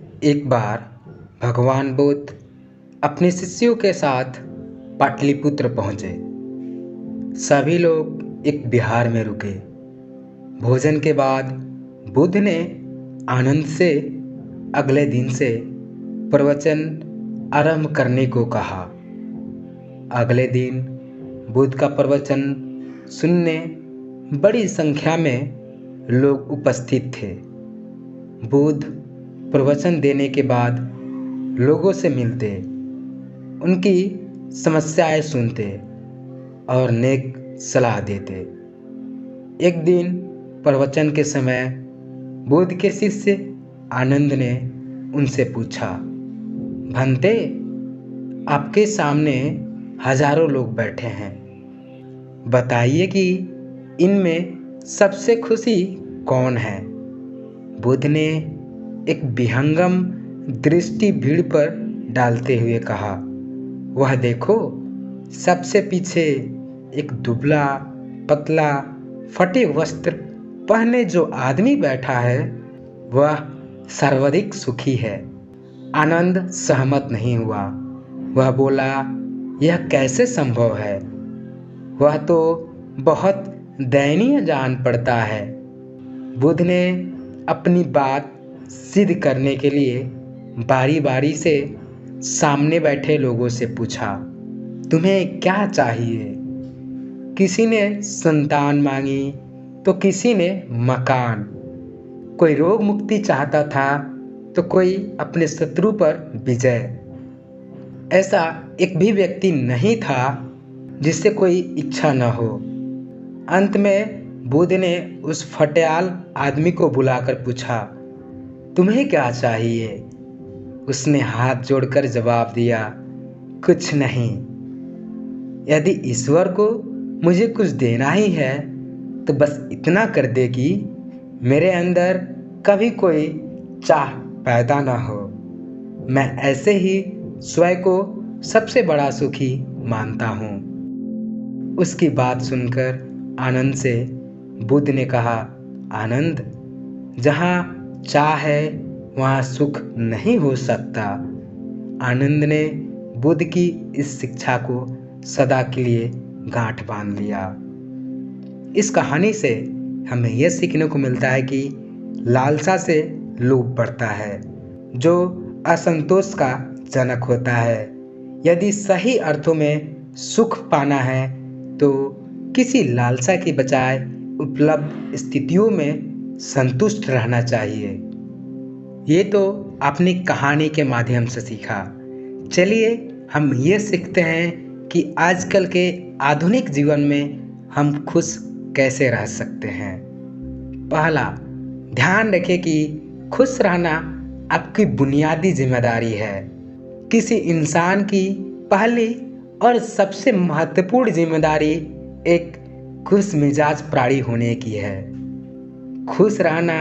एक बार भगवान बुद्ध अपने शिष्यों के साथ पाटलिपुत्र पहुँचे। सभी लोग एक विहार में रुके। भोजन के बाद बुद्ध ने आनंद से अगले दिन से प्रवचन आरंभ करने को कहा। अगले दिन बुद्ध का प्रवचन सुनने बड़ी संख्या में लोग उपस्थित थे। बुद्ध प्रवचन देने के बाद लोगों से मिलते, उनकी समस्याएं सुनते और नेक सलाह देते। एक दिन प्रवचन के समय बुद्ध के शिष्य आनंद ने उनसे पूछा, भंते, आपके सामने हजारों लोग बैठे हैं, बताइए कि इनमें सबसे खुशी कौन है। बुद्ध ने एक विहंगम दृष्टि भीड़ पर डालते हुए कहा, वह देखो, सबसे पीछे एक दुबला पतला फटे वस्त्र पहने जो आदमी बैठा है, वह सर्वाधिक सुखी है। आनंद सहमत नहीं हुआ। वह बोला, यह कैसे संभव है? वह तो बहुत दयनीय जान पड़ता है। बुद्ध ने अपनी बात सिद्ध करने के लिए बारी बारी से सामने बैठे लोगों से पूछा, तुम्हें क्या चाहिए? किसी ने संतान मांगी तो किसी ने मकान। कोई रोग मुक्ति चाहता था तो कोई अपने शत्रु पर विजय। ऐसा एक भी व्यक्ति नहीं था जिससे कोई इच्छा न हो। अंत में बुद्ध ने उस फटेयाल आदमी को बुलाकर पूछा, तुम्हें क्या चाहिए? उसने हाथ जोड़कर जवाब दिया, कुछ नहीं। यदि ईश्वर को मुझे कुछ देना ही है तो बस इतना कर दे कि मेरे अंदर कभी कोई चाह पैदा ना हो। मैं ऐसे ही स्वयं को सबसे बड़ा सुखी मानता हूँ। उसकी बात सुनकर आनंद से बुद्ध ने कहा, आनंद, जहाँ चाह है वहाँ सुख नहीं हो सकता। आनंद ने बुद्ध की इस शिक्षा को सदा के लिए गांठ बांध लिया। इस कहानी से हमें यह सीखने को मिलता है कि लालसा से लोभ बढ़ता है, जो असंतोष का जनक होता है। यदि सही अर्थों में सुख पाना है तो किसी लालसा के बजाय उपलब्ध स्थितियों में संतुष्ट रहना चाहिए। ये तो अपनी कहानी के माध्यम से सीखा। चलिए हम ये सीखते हैं कि आजकल के आधुनिक जीवन में हम खुश कैसे रह सकते हैं। पहला, ध्यान रखें कि खुश रहना आपकी बुनियादी जिम्मेदारी है। किसी इंसान की पहली और सबसे महत्वपूर्ण जिम्मेदारी एक खुश मिजाज प्राणी होने की है। खुश रहना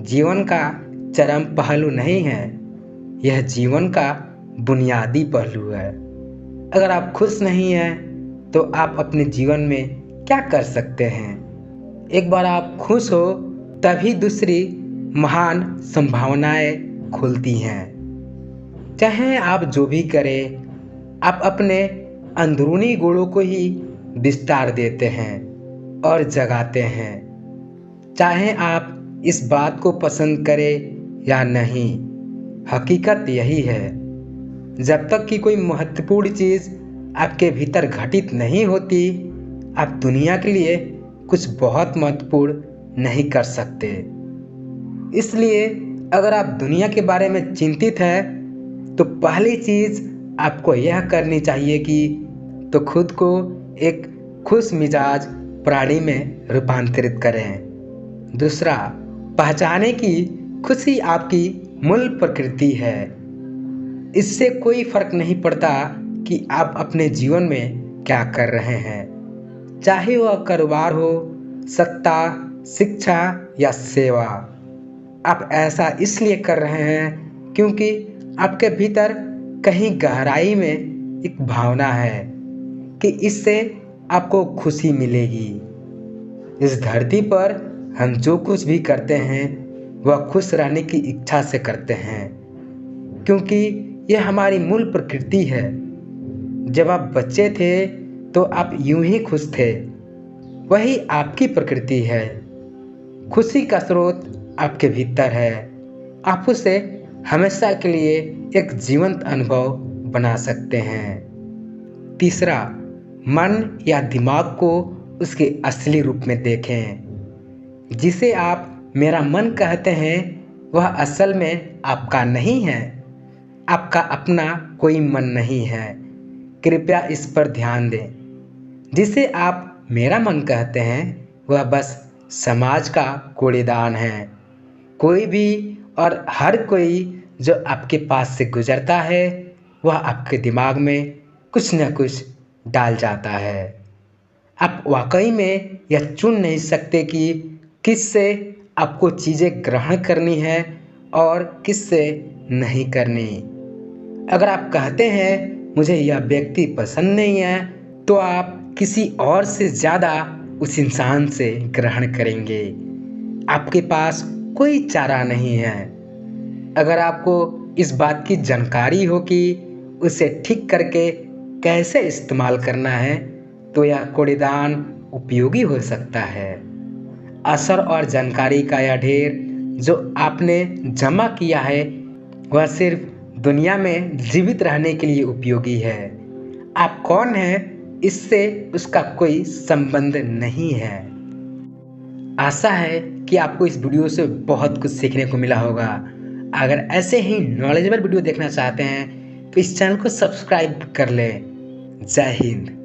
जीवन का चरम पहलू नहीं है, यह जीवन का बुनियादी पहलू है। अगर आप खुश नहीं हैं तो आप अपने जीवन में क्या कर सकते हैं? एक बार आप खुश हो तभी दूसरी महान संभावनाएं खुलती हैं। चाहे आप जो भी करें, आप अपने अंदरूनी गुणों को ही विस्तार देते हैं और जगाते हैं। चाहे आप इस बात को पसंद करें या नहीं, हकीकत यही है। जब तक कि कोई महत्वपूर्ण चीज़ आपके भीतर घटित नहीं होती, आप दुनिया के लिए कुछ बहुत महत्वपूर्ण नहीं कर सकते। इसलिए अगर आप दुनिया के बारे में चिंतित हैं तो पहली चीज़ आपको यह करनी चाहिए कि तो खुद को एक खुश मिजाज प्राणी में रूपांतरित करें। दूसरा, पहचाने कि खुशी आपकी मूल प्रकृति है। इससे कोई फर्क नहीं पड़ता कि आप अपने जीवन में क्या कर रहे हैं, चाहे वह कारोबार हो, सत्ता, शिक्षा या सेवा। आप ऐसा इसलिए कर रहे हैं क्योंकि आपके भीतर कहीं गहराई में एक भावना है कि इससे आपको खुशी मिलेगी। इस धरती पर हम जो कुछ भी करते हैं वह खुश रहने की इच्छा से करते हैं। क्योंकि यह हमारी मूल प्रकृति है। जब आप बच्चे थे तो आप यूं ही खुश थे, वही आपकी प्रकृति है। खुशी का स्रोत आपके भीतर है। आप उसे हमेशा के लिए एक जीवंत अनुभव बना सकते हैं। तीसरा, मन या दिमाग को उसके असली रूप में देखें। जिसे आप मेरा मन कहते हैं वह असल में आपका नहीं है। आपका अपना कोई मन नहीं है। कृपया इस पर ध्यान दें। जिसे आप मेरा मन कहते हैं वह बस समाज का कूड़ेदान है। कोई भी और हर कोई जो आपके पास से गुजरता है वह आपके दिमाग में कुछ न कुछ डाल जाता है। आप वाकई में यह चुन नहीं सकते कि किससे आपको चीज़ें ग्रहण करनी है और किससे नहीं करनी। अगर आप कहते हैं मुझे यह व्यक्ति पसंद नहीं है, तो आप किसी और से ज़्यादा उस इंसान से ग्रहण करेंगे। आपके पास कोई चारा नहीं है। अगर आपको इस बात की जानकारी हो कि उसे ठीक करके कैसे इस्तेमाल करना है, तो यह कूड़ेदान उपयोगी हो सकता है। असर और जानकारी का यह ढेर जो आपने जमा किया है वह सिर्फ दुनिया में जीवित रहने के लिए उपयोगी है। आप कौन हैं इससे उसका कोई संबंध नहीं है। आशा है कि आपको इस वीडियो से बहुत कुछ सीखने को मिला होगा। अगर ऐसे ही नॉलेजेबल वीडियो देखना चाहते हैं तो इस चैनल को सब्सक्राइब कर लें। जय हिंद।